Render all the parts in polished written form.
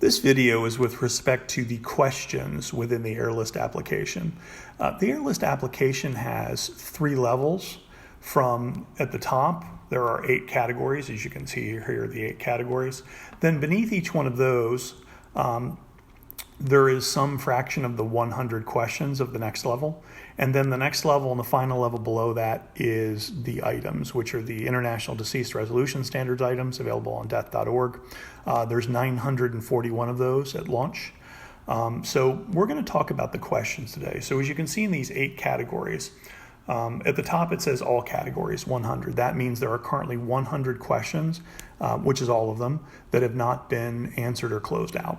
This video is with respect to the questions within the AirList application. The AirList application has 3 levels. From at the top, there are 8 categories. As you can see here are the 8 categories. Then beneath each one of those, there is some fraction of the 100 questions of the next level. And then the next level and the final level below that is the items, which are the International Deceased Resolution Standards items available on death.org. There's 941 of those at launch. So we're going to talk about the questions today. So as you can see in these 8 categories, at the top it says all categories, 100. That means there are currently 100 questions, which is all of them, that have not been answered or closed out.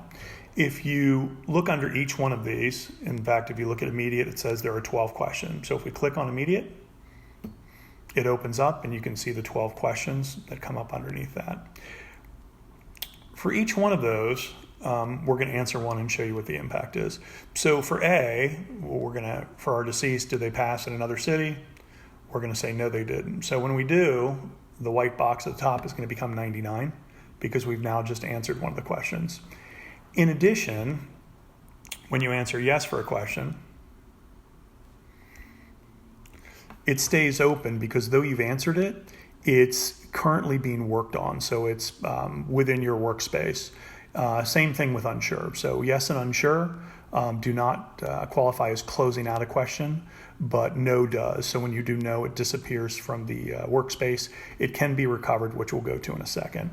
If you look under each one of these, in fact, if you look at immediate, it says there are 12 questions. So if we click on immediate, it opens up and you can see the 12 questions that come up underneath that. For each one of those, we're going to answer one and show you what the impact is. So for A, for our deceased, did they pass in another city? We're going to say no, they didn't. So when we do, the white box at the top is going to become 99 because we've now just answered one of the questions. In addition, when you answer yes for a question, it stays open because though you've answered it, it's currently being worked on. So it's within your workspace. Same thing with unsure. So yes and unsure do not qualify as closing out a question, but no does. So when you do no, it disappears from the workspace. It can be recovered, which we'll go to in a second.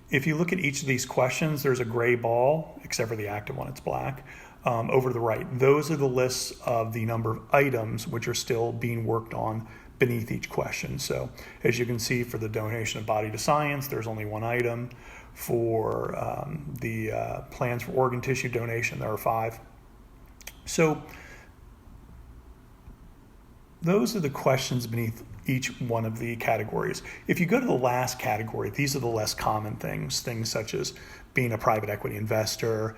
If you look at each of these questions, there's a gray ball, except for the active one, it's black, over to the right. Those are the lists of the number of items which are still being worked on beneath each question. So as you can see, for the donation of body to science, there's only 1 item. For the plans for organ tissue donation, there are 5. So those are the questions beneath each one of the categories. If you go to the last category, these are the less common things such as being a private equity investor,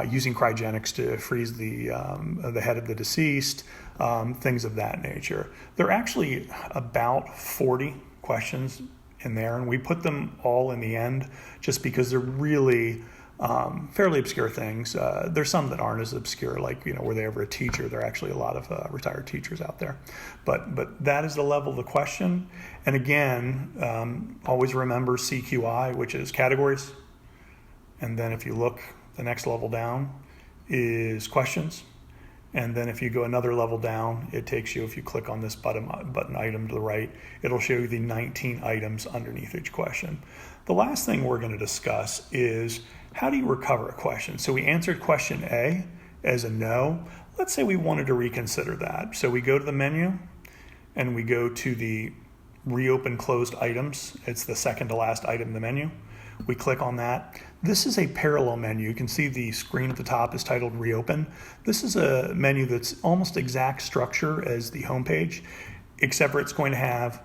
using cryogenics to freeze the head of the deceased, things of that nature. There are actually about 40 questions in there, and we put them all in the end just because they're really fairly obscure things. There's some that aren't as obscure, like, were they ever a teacher? There are actually a lot of retired teachers out there. But that is the level of the question. And again, always remember CQI, which is categories. And then if you look, the next level down is questions. And then if you go another level down, it takes you, if you click on this button item to the right, it'll show you the 19 items underneath each question. The last thing we're going to discuss is how do you recover a question? So we answered question A as a no. Let's say we wanted to reconsider that. So we go to the menu and we go to the reopen closed items. It's the second to last item in the menu. We click on that. This is a parallel menu. You can see the screen at the top is titled Reopen. This is a menu that's almost exact structure as the home page, except for it's going to have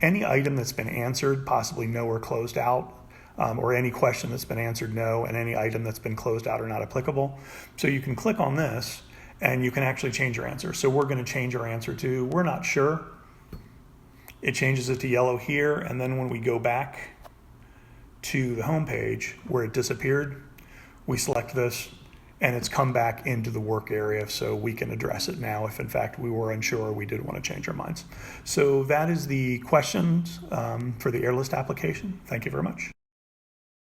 any item that's been answered, possibly no or closed out, or any question that's been answered no, and any item that's been closed out or not applicable. So you can click on this and you can actually change your answer. So we're going to change our answer to we're not sure. It changes it to yellow here, and then when we go back to the home page where it disappeared, we select this and it's come back into the work area, so we can address it now if in fact we were unsure or we did want to change our minds. So that is the questions for the AirList application. Thank you very much.